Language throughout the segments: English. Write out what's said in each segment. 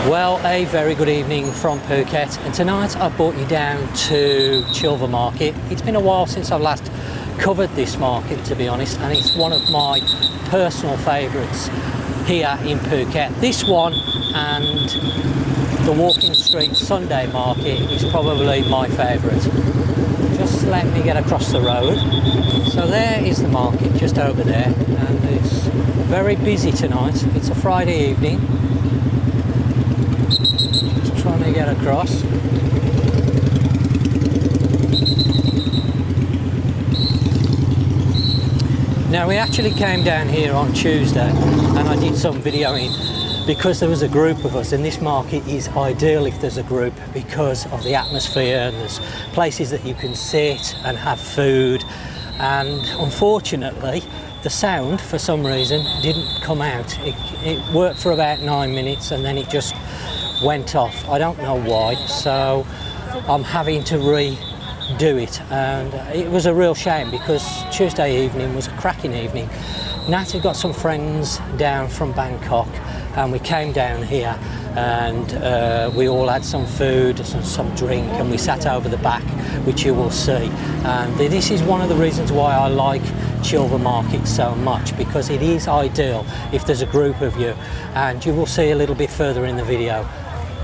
Well, a very good evening from Phuket, and tonight I've brought you down to Chillva Market. It's been a while since I've last covered this market, to be honest, and it's one of my personal favourites here in Phuket. This one and the Walking Street Sunday Market is probably my favourite. Just let me get across the road. So there is the market just over there, and it's very busy tonight. It's a Friday evening. Just trying to get across. Now, we actually came down here on Tuesday and I did some videoing because there was a group of us, and this market is ideal if there's a group because of the atmosphere, and there's places that you can sit and have food. And unfortunately, the sound for some reason didn't come out. It worked for about 9 minutes and then it just went off. I don't know why, so I'm having to redo it, and it was a real shame because Tuesday evening was a cracking evening. Nat had got some friends down from Bangkok and we came down here, and we all had some food, some drink, and we sat over the back, which you will see. And this is one of the reasons why I like Chillva Market so much, because it is ideal if there's a group of you, and you will see a little bit further in the video.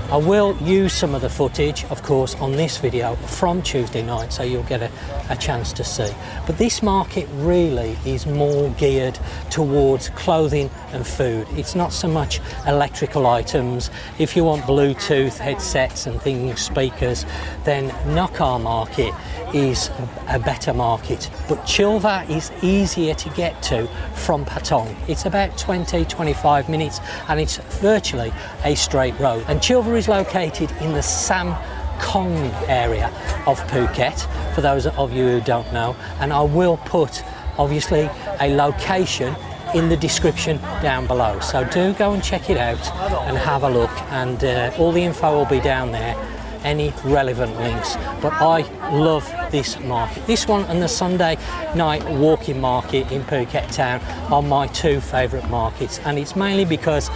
I will use some of the footage, of course, on this video from Tuesday night, so you'll get a chance to see. But this market really is more geared towards clothing and food. It's not so much electrical items. If you want Bluetooth headsets and things, speakers, then Nakar Market is a better market. But Chillva is easier to get to from Patong. It's about 20-25 minutes, and it's virtually a straight road. And Chillva is located in the Sam Kong area of Phuket, for those of you who don't know, and I will put obviously a location in the description down below, so do go and check it out and have a look, and all the info will be down there, any relevant links. But I love this market. This one and the Sunday night walking market in Phuket Town are my two favourite markets, and it's mainly because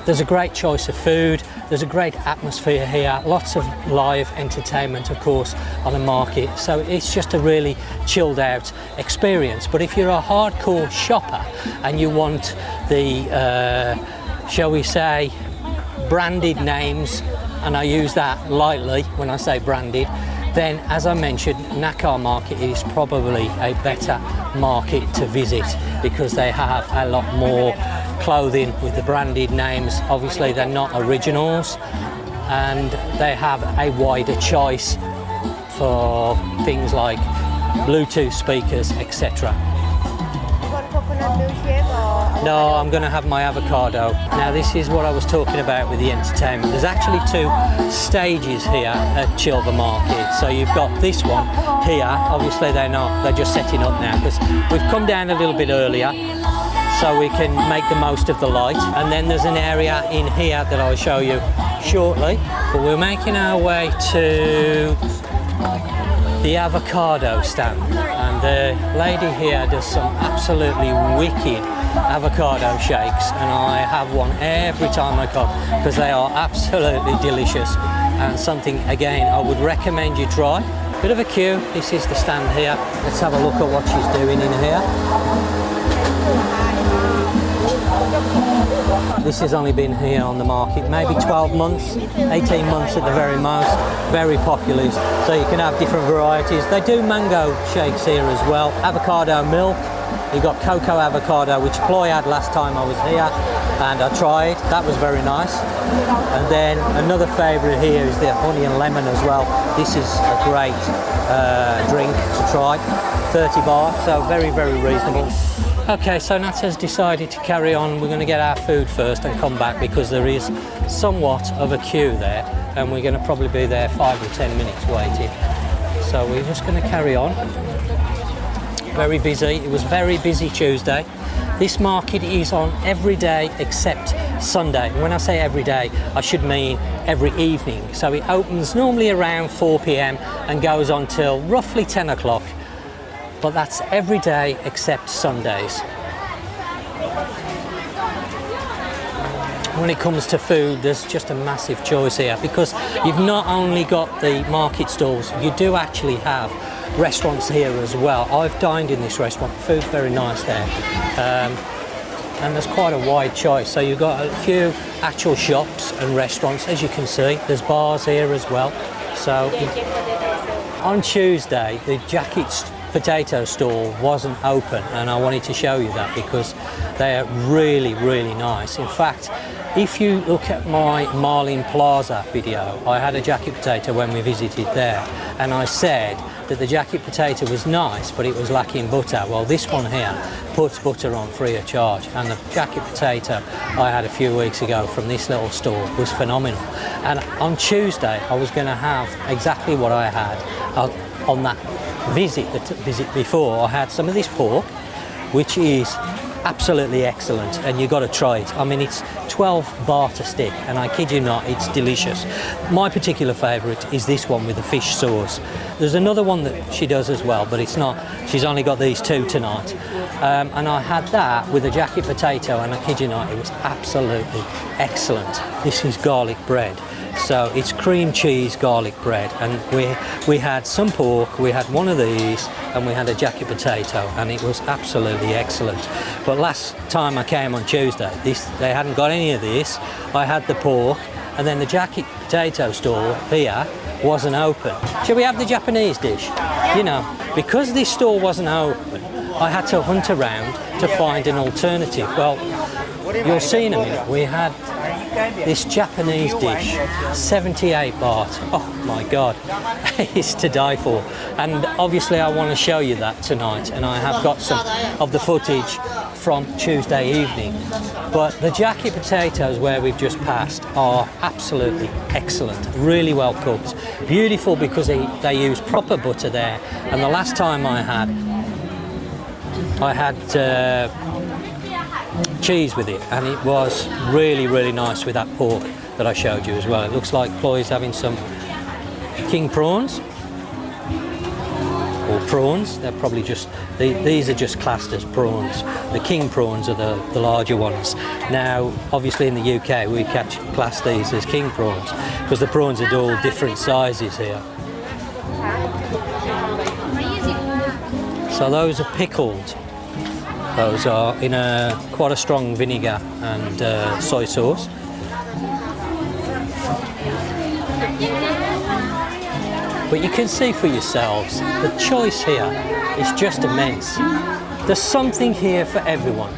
there's a great choice of food, there's a great atmosphere here, lots of live entertainment, of course, on the market. So it's just a really chilled out experience. But if you're a hardcore shopper and you want the, shall we say, branded names, and I use that lightly when I say branded, then as I mentioned, Nakar Market is probably a better market to visit because they have a lot more clothing with the branded names. Obviously they're not originals, and they have a wider choice for things like Bluetooth speakers, etc. No, I'm going to have my avocado. Now, this is what I was talking about with the entertainment. There's actually two stages here at Chillva Market. So you've got this one here. Obviously they're just setting up now because we've come down a little bit earlier so we can make the most of the light. And then there's an area in here that I'll show you shortly. But we're making our way to the avocado stand, and the lady here does some absolutely wicked avocado shakes, and I have one every time I come because they are absolutely delicious, and something again I would recommend you try. Bit of a queue. This is the stand here. Let's have a look at what she's doing in here. This has only been here on the market maybe 12 months, 18 months at the very most. Very popular, so you can have different varieties. They do mango shakes here as well. Avocado milk. You've got cocoa avocado, which Ploy had last time I was here, and I tried. That was very nice. And then another favourite here is the honey and lemon as well. This is a great drink to try. 30 baht, so very, very reasonable. Okay, so Nat has decided to carry on. We're going to get our food first and come back because there is somewhat of a queue there, and we're going to probably be there 5 or 10 minutes waiting. So we're just going to carry on. Very busy. It was very busy Tuesday. This market is on every day except Sunday. And when I say every day, I should mean every evening. So it opens normally around 4 p.m. and goes on till roughly 10 o'clock. But that's every day except Sundays. when it comes to food, there's just a massive choice here, because you've not only got the market stalls, you do actually have restaurants here as well. I've dined in this restaurant, food's very nice there, and there's quite a wide choice. So you've got a few actual shops and restaurants, as you can see. There's bars here as well. So on Tuesday, the Jacket's potato stall wasn't open, and I wanted to show you that because they are really, really nice. In fact, if you look at my Marlin Plaza video, I had a jacket potato when we visited there, and I said that the jacket potato was nice, but it was lacking butter. Well, this one here puts butter on free of charge, and the jacket potato I had a few weeks ago from this little store was phenomenal. And on Tuesday, I was going to have exactly what I had on that visit before. I had some of this pork, which is absolutely excellent, and you've got to try it. I mean, it's 12 baht a stick, and I kid you not, it's delicious. My particular favourite is this one with the fish sauce. There's another one that she does as well, but it's not, she's only got these two tonight. And I had that with a jacket potato, and I kid you not, it was absolutely excellent. This is garlic bread. So it's cream cheese garlic bread, and we had some pork, we had one of these, and we had a jacket potato, and it was absolutely excellent. But last time I came on Tuesday, they hadn't got any of this. I had the pork, and then the jacket potato store here wasn't open. Shall we have the Japanese dish? You know, because this store wasn't open, I had to hunt around to find an alternative. Well, you'll see in a minute, we had this Japanese dish, 78 baht. Oh my God, it's to die for. And obviously I want to show you that tonight, and I have got some of the footage from Tuesday evening. But the jacket potatoes where we've just passed are absolutely excellent, really well cooked, beautiful because they use proper butter there. And the last time I had cheese with it, and it was really, really nice with that pork that I showed you as well. It looks like Chloe's having some king prawns, or prawns. They're probably just, these are just classed as prawns. The king prawns are the larger ones. Now, obviously in the UK, we class these as king prawns because the prawns are all different sizes here. So those are pickled. Those are in quite a strong vinegar and soy sauce. But you can see for yourselves, the choice here is just immense. There's something here for everyone.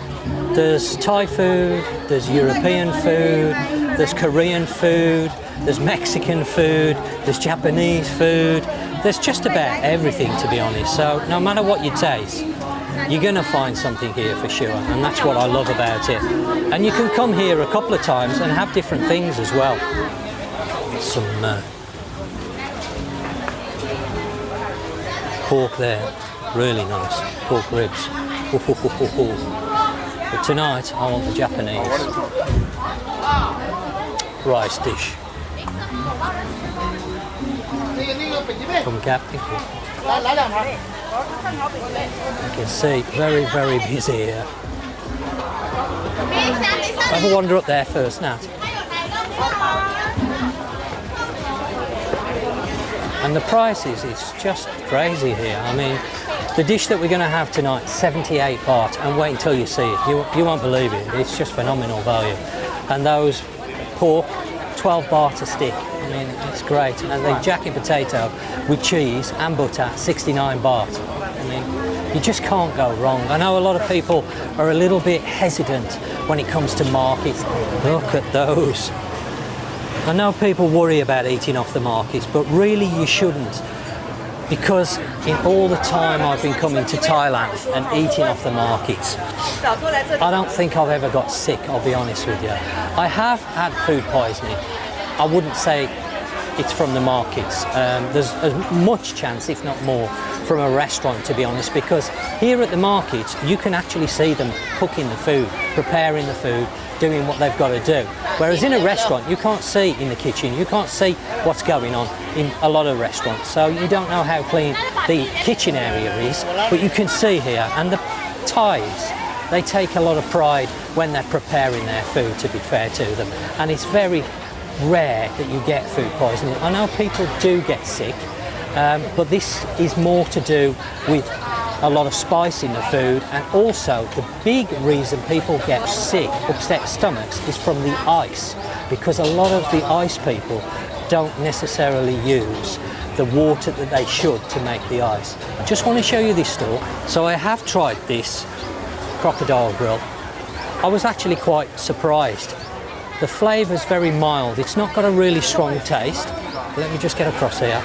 There's Thai food, there's European food, there's Korean food, there's Mexican food, there's Japanese food. There's just about everything, to be honest. So no matter what you taste, you're going to find something here for sure, and that's what I love about it. And you can come here a couple of times and have different things as well. Some pork there, really nice, pork ribs. But tonight I want the Japanese rice dish. Come Captain. You can see, very, very busy here. Have a wander up there first, Nat. And the prices, it's just crazy here. I mean, the dish that we're going to have tonight, 78 baht, and wait until you see it. You won't believe it. It's just phenomenal value. And those pork, 12 baht a stick. I mean, it's great. And the jacket potato with cheese and butter, 69 baht. I mean, you just can't go wrong. I know a lot of people are a little bit hesitant when it comes to markets. Look at those. I know people worry about eating off the markets, but really you shouldn't. Because in all the time I've been coming to Thailand and eating off the markets, I don't think I've ever got sick, I'll be honest with you. I have had food poisoning. I wouldn't say it's from the markets. There's as much chance, if not more, from a restaurant, to be honest, because here at the markets, you can actually see them cooking the food, preparing the food, doing what they've got to do. Whereas in a restaurant, you can't see in the kitchen, you can't see what's going on in a lot of restaurants. So you don't know how clean the kitchen area is, but you can see here, and the Thais they take a lot of pride when they're preparing their food, to be fair to them. And it's very rare that you get food poisoning. I know people do get sick, but this is more to do with a lot of spice in the food, and also the big reason people get sick, upset stomachs, is from the ice, because a lot of the ice people don't necessarily use the water that they should to make the ice. I just want to show you this store. So I have tried this crocodile grill. I was actually quite surprised. The flavour's very mild. It's not got a really strong taste. Let me just get across here.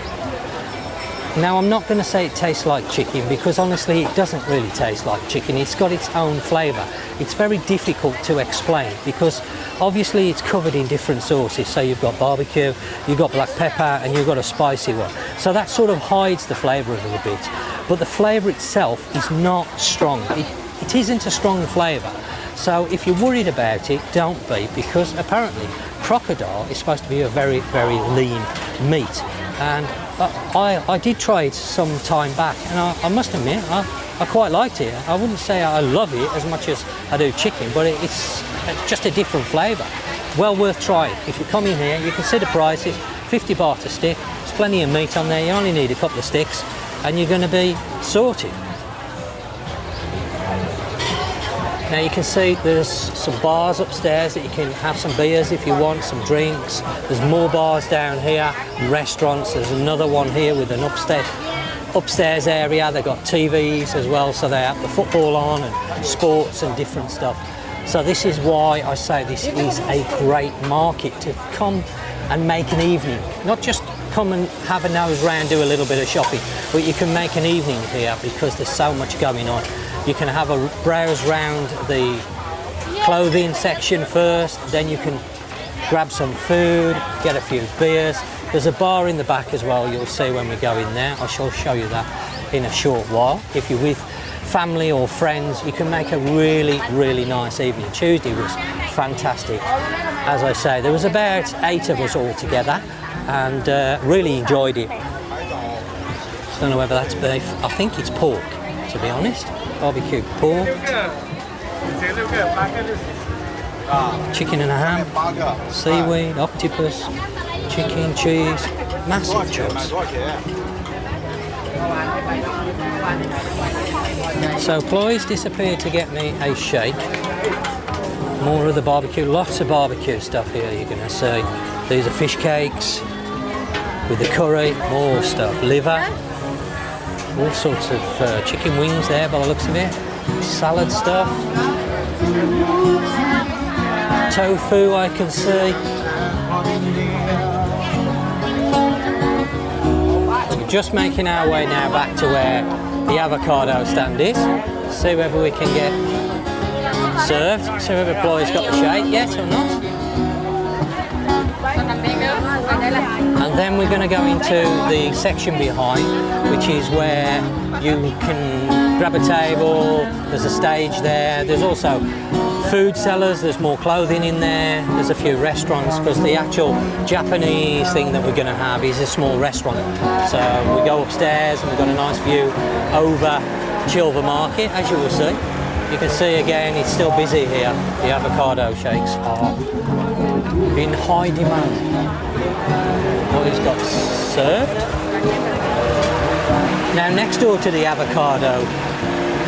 Now, I'm not going to say it tastes like chicken, because honestly it doesn't really taste like chicken. It's got its own flavour. It's very difficult to explain because obviously it's covered in different sauces. So you've got barbecue, you've got black pepper, and you've got a spicy one. So that sort of hides the flavour a little bit. But the flavour itself is not strong. It isn't a strong flavour. So if you're worried about it, don't be, because apparently crocodile is supposed to be a very, very lean meat. And I did try it some time back, and I must admit, I quite liked it. I wouldn't say I love it as much as I do chicken, but it's just a different flavour. Well worth trying. If you come in here, you can see the prices, 50 baht a stick. There's plenty of meat on there. You only need a couple of sticks, and you're going to be sorted. Now you can see there's some bars upstairs that you can have some beers if you want, some drinks. There's more bars down here, restaurants. There's another one here with an upstairs area. They've got TVs as well, so they have the football on and sports and different stuff. So this is why I say this is a great market to come and make an evening. Not just come and have a nose round, do a little bit of shopping, but you can make an evening here because there's so much going on. You can have a browse round the clothing section first, then you can grab some food, get a few beers. There's a bar in the back as well, you'll see when we go in there. I shall show you that in a short while. If you're with family or friends, you can make a really, really nice evening. Tuesday was fantastic. As I say, there was about 8 of us all together, and really enjoyed it. I don't know whether that's beef. I think it's pork, to be honest. Barbecue pork, chicken and a ham, seaweed, octopus, chicken, cheese, massive chunks. So Chloe's disappeared to get me a shake. More of the barbecue, lots of barbecue stuff here you're going to see. These are fish cakes with the curry, more stuff, liver. All sorts of chicken wings there by the looks of it. Salad stuff. Tofu I can see. We're just making our way now back to where the avocado stand is. See whether we can get served. See whether Chloe's got the shake yet or not. And then we're going to go into the section behind, which is where you can grab a table. There's a stage there. There's also food sellers. There's more clothing in there. There's a few restaurants, because the actual Japanese thing that we're going to have is a small restaurant. So we go upstairs and we've got a nice view over Chillva Market, as you will see. You can see again it's still busy here. The avocado shakes are in high demand. What he's got served. Now next door to the avocado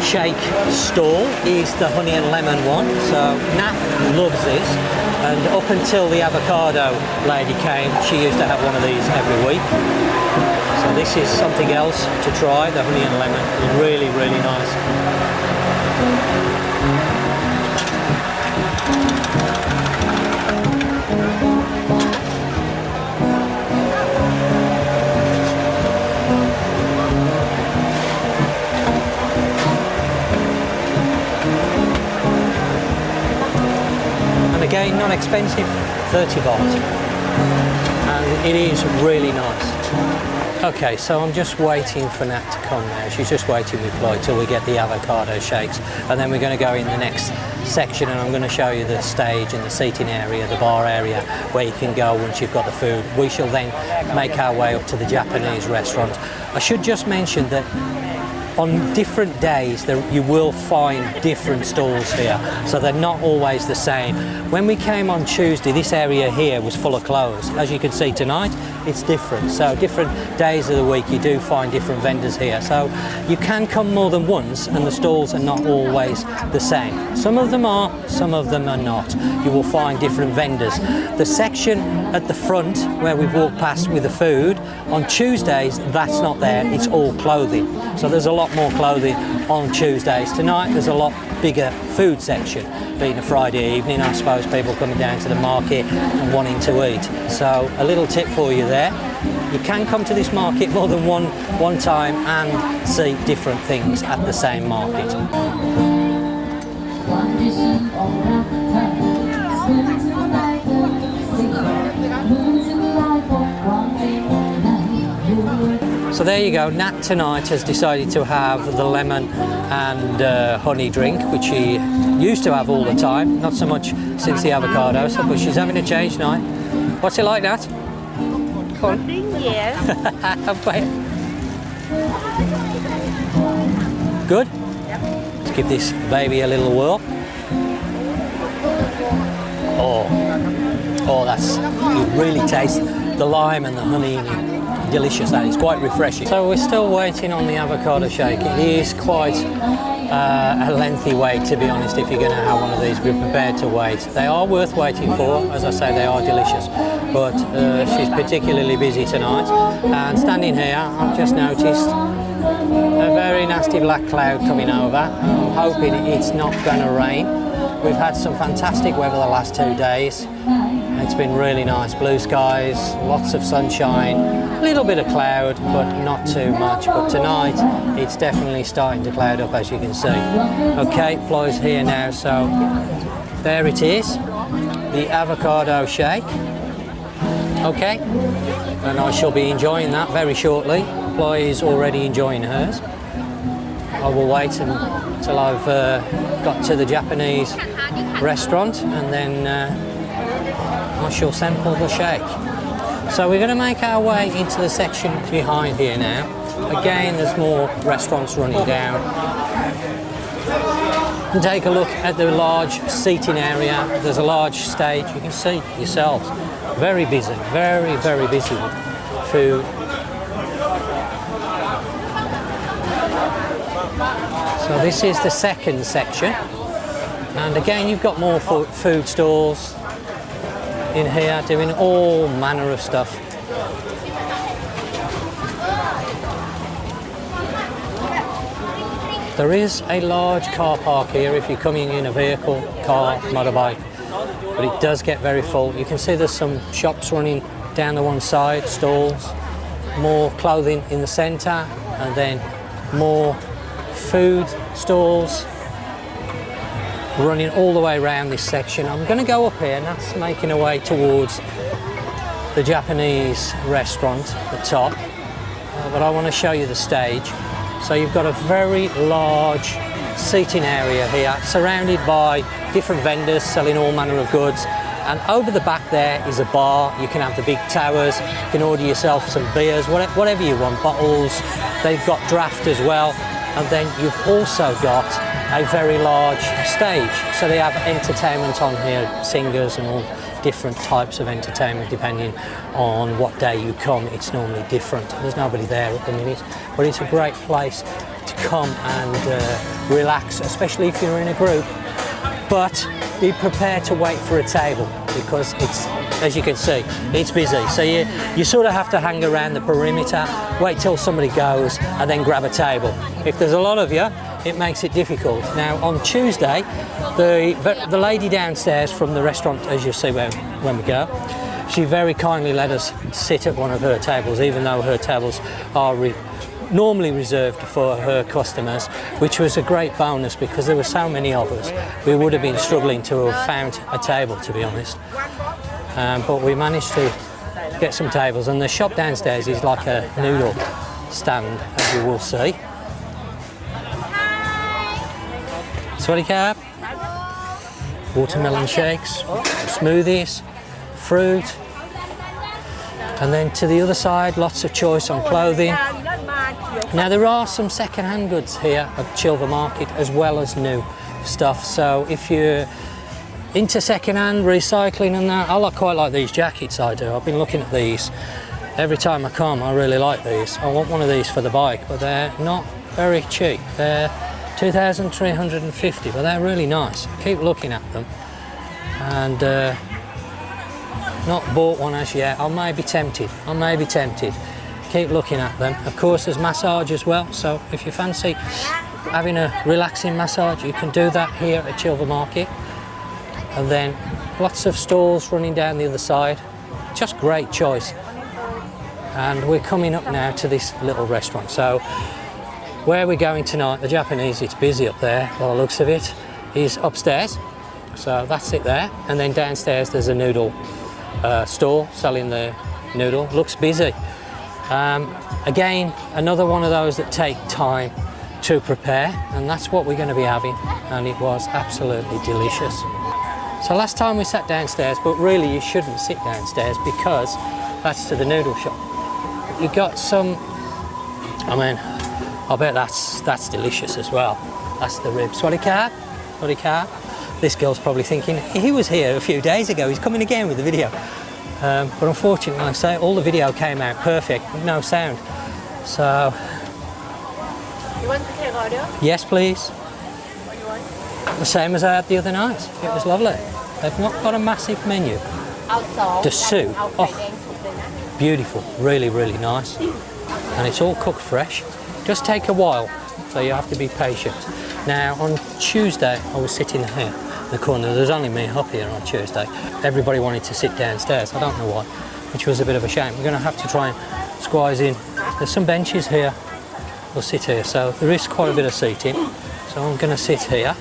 shake stall is the honey and lemon one. So Nat loves this, and up until the avocado lady came, she used to have one of these every week. So this is something else to try, the honey and lemon. It's really, really nice. Again, not expensive, 30 baht, and it is really nice. Okay, so I'm just waiting for Nat to come now. She's just waiting with Chloe till we get the avocado shakes, and then we're going to go in the next section, and I'm going to show you the stage and the seating area, the bar area, where you can go once you've got the food. We shall then make our way up to the Japanese restaurant. I should just mention that on different days you will find different stalls here, so they're not always the same. When we came on Tuesday, this area here was full of clothes. As you can see tonight, it's different. So different days of the week you do find different vendors here. So you can come more than once and the stalls are not always the same. Some of them are, some of them are not. You will find different vendors. The section at the front where we've walked past with the food, on Tuesdays that's not there, it's all clothing. So there's a lot more clothing on Tuesdays. Tonight there's a lot bigger food section. Being a Friday evening, I suppose people coming down to the market and wanting to eat. So a little tip for you there. You can come to this market more than one time and see different things at the same market. So there you go, Nat tonight has decided to have the lemon and honey drink, which she used to have all the time, not so much since the avocado, so, but she's having a change tonight. What's it like, Nat? Come on. Good? Yep. Let's give this baby a little whirl. Oh, that's, you really taste the lime and the honey in it. Delicious, that is quite refreshing. So we're still waiting on the avocado shake. It is quite a lengthy wait, to be honest. If you're going to have one of these, be prepared to wait. They are worth waiting for. As I say, they are delicious, but she's particularly busy tonight. And standing here, I've just noticed a very nasty black cloud coming over. I'm hoping it's not going to rain. We've had some fantastic weather the last 2 days. It's been really nice, blue skies, lots of sunshine, a little bit of cloud, but not too much. But tonight, it's definitely starting to cloud up, as you can see. Okay, Ploy's here now, so there it is, the avocado shake. Okay, and I shall be enjoying that very shortly. Ploy is already enjoying hers. I will wait until I've got to the Japanese restaurant, and then I shall sample the shake. So we're going to make our way into the section behind here now. Again, there's more restaurants running down. And take a look at the large seating area. There's a large stage, you can see yourselves. Very busy, very, very busy with food. So this is the second section. And again, you've got more food stalls in here doing all manner of stuff. There is a large car park here if you're coming in a vehicle, car, motorbike, but it does get very full. You can see there's some shops running down the one side, stalls, more clothing in the centre, and then more food stalls running all the way around this section. I'm going to go up here, and that's making our way towards the Japanese restaurant at the top, but I want to show you the stage. So you've got a very large seating area here, surrounded by different vendors selling all manner of goods, and over the back there is a bar. You can have the big towers, you can order yourself some beers, whatever you want, bottles. They've got draft as well, and then you've also got a very large stage. So they have entertainment on here, singers and all different types of entertainment depending on what day you come. It's normally different. There's nobody there at the minute, but it's a great place to come and relax, especially if you're in a group. But be prepared to wait for a table, because it's, as you can see, it's busy. So you sort of have to hang around the perimeter, wait till somebody goes, and then grab a table. If there's a lot of you, it makes it difficult. Now on Tuesday, the lady downstairs from the restaurant, as you'll see when we go, she very kindly let us sit at one of her tables, even though her tables are normally reserved for her customers, which was a great bonus because there were so many of us. We would have been struggling to have found a table, to be honest. But we managed to get some tables, and the shop downstairs is like a noodle stand, as you will see. Sweaty cap, watermelon shakes, smoothies, fruit, and then to the other side, lots of choice on clothing. Now there are some second-hand goods here at Chillva Market as well as new stuff. So if you're into second-hand recycling and that, I quite like these jackets. I do. I've been looking at these every time I come. I really like these. I want one of these for the bike, but they're not very cheap. They're 2,350, but they're really nice. Keep looking at them, and not bought one as yet. I may be tempted. Keep looking at them. Of course, there's massage as well. So if you fancy having a relaxing massage, you can do that here at Chillva Market. And then lots of stalls running down the other side. Just great choice. And we're coming up now to this little restaurant. So where we're going tonight, the Japanese, it's busy up there by the looks of it, is upstairs. So that's it there. And then downstairs there's a noodle store selling the noodle. Looks busy. Again, another one of those that take time to prepare, and that's what we're going to be having, and it was absolutely delicious. So last time we sat downstairs, but really you shouldn't sit downstairs because that's to the noodle shop. You got some, I mean, I bet that's delicious as well. That's the ribs. Sorry, car. This girl's probably thinking, he was here a few days ago, he's coming again with the video. But unfortunately, like I say, all the video came out perfect, with no sound. So... You want to take order? Yes, please. What do you want? The same as I had the other night. It was lovely. They've not got a massive menu. The soup, oh, beautiful, really, really nice. And it's all cooked fresh. Just take a while, so you have to be patient. Now, on Tuesday, I was sitting here in the corner. There's only me up here on Tuesday. Everybody wanted to sit downstairs. I don't know why, which was a bit of a shame. We're going to have to try and squeeze in. There's some benches here. We'll sit here. So there is quite a bit of seating. So I'm going to sit here.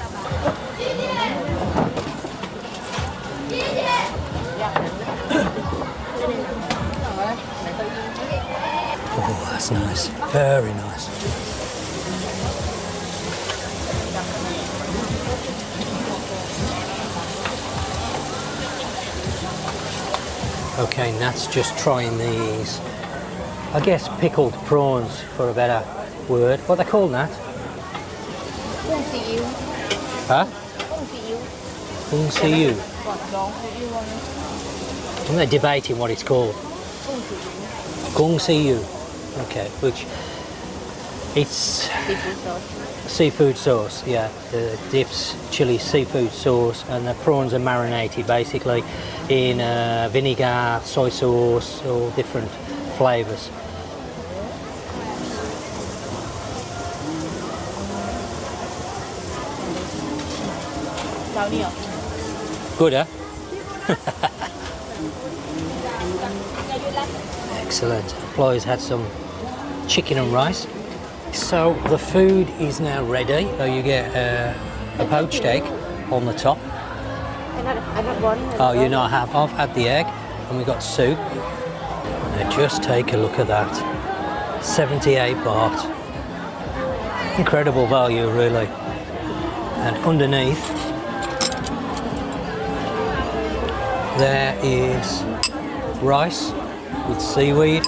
Oh, that's nice. Very nice. Okay, Nat's just trying these, I guess, pickled prawns for a better word. What are they called, Nat? Huh? Kung siu. And they're debating what it's called. Kung siu. Okay, which it's seafood sauce, yeah. The dips chili seafood sauce, and the prawns are marinated basically in vinegar, soy sauce, all different flavours. Good, huh? Excellent. Ploy's had some chicken and rice. So the food is now ready. So you get a poached egg on the top. Oh, you not have? I've had the egg, and we got soup. Now just take a look at that. 78 baht. Incredible value, really. And underneath there is rice with seaweed.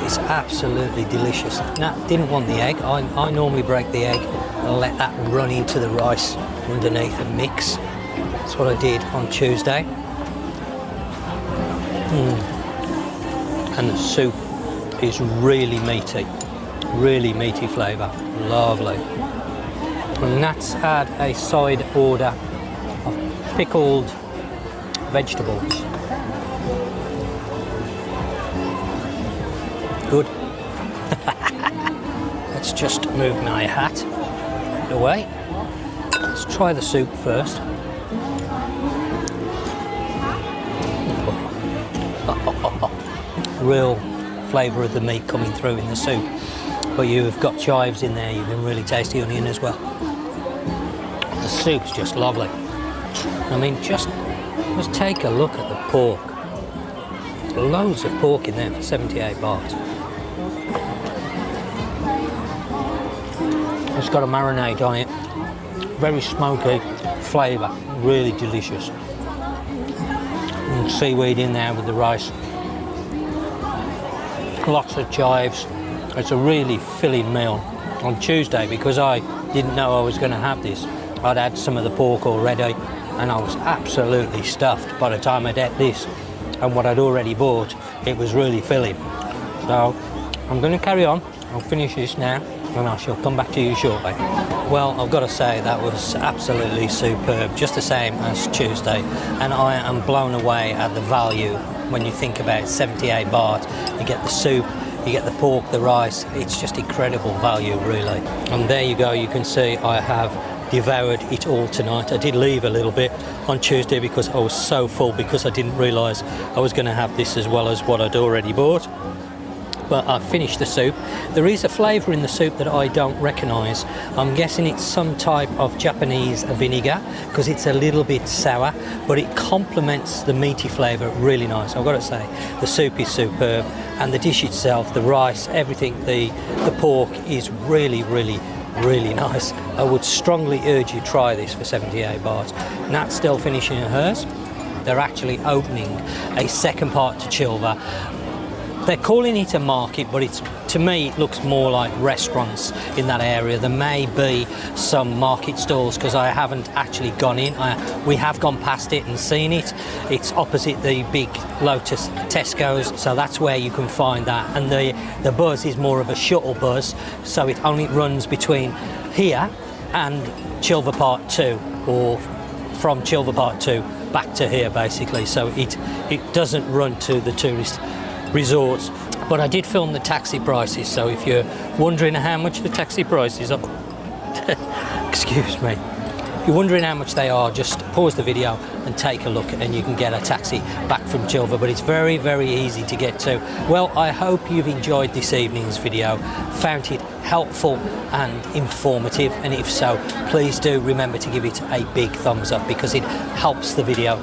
It's absolutely delicious. Nat didn't want the egg. I normally break the egg and let that run into the rice underneath and mix. That's what I did on Tuesday. And the soup is really meaty flavour. Lovely. And Nat's had a side order of pickled vegetables. Good. Let's just move my hat away. Let's try the soup first. Real flavour of the meat coming through in the soup. But you've got chives in there, you can really taste the onion as well. The soup's just lovely. I mean, just take a look at the pork. Loads of pork in there for 78 baht. It's got a marinade on it. Very smoky flavour, really delicious. And seaweed in there with the rice. Lots of chives, It's a really filling meal. On Tuesday, because I didn't know I was going to have this, I'd had some of the pork already and I was absolutely stuffed by the time I'd ate this. And what I'd already bought, it was really filling. So I'm going to carry on. I'll finish this now and I shall come back to you shortly. Well, I've got to say that was absolutely superb, just the same as Tuesday, and I am blown away at the value when you think about 78 baht. You get the soup, you get the pork, the rice. It's just incredible value, really. And there you go, you can see I have devoured it all tonight. I did leave a little bit on Tuesday because I was so full, because I didn't realise I was going to have this as well as what I'd already bought. But I finished the soup. There is a flavour in the soup that I don't recognise. I'm guessing it's some type of Japanese vinegar because it's a little bit sour, but it complements the meaty flavour really nice. I've got to say, the soup is superb, and the dish itself, the rice, everything, the pork is really, really, really nice. I would strongly urge you try this for 78 baht. Nat's still finishing hers. They're actually opening a second part to Chillva. They're calling it a market, but to me it looks more like restaurants in that area. There may be some market stalls because I haven't actually gone in. We have gone past it and seen it. It's opposite the big Lotus Tesco's, so that's where you can find that. And the bus is more of a shuttle bus, so it only runs between here and Chillva Part 2, or from Chillva Part 2 back to here basically. So it doesn't run to the tourist resorts. But I did film the taxi prices, so if you're wondering how much the taxi prices are excuse me, if you're wondering how much they are, just pause the video and take a look and you can get a taxi back from Chillva. But it's very, very easy to get to. Well, I hope you've enjoyed this evening's video, found it helpful and informative, and if so, please do remember to give it a big thumbs up because it helps the video.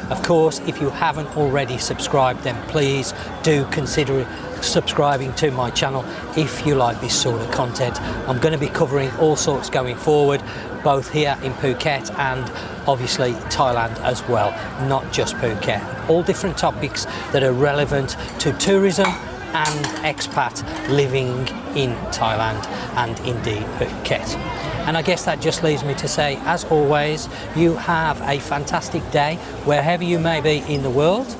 Of course, if you haven't already subscribed, then please do consider subscribing to my channel if you like this sort of content. I'm going to be covering all sorts going forward, both here in Phuket and obviously Thailand as well, not just Phuket. All different topics that are relevant to tourism and expat living in Thailand and indeed Phuket. And I guess that just leaves me to say, as always, you have a fantastic day wherever you may be in the world.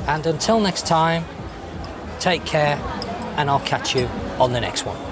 And until next time, take care, and I'll catch you on the next one.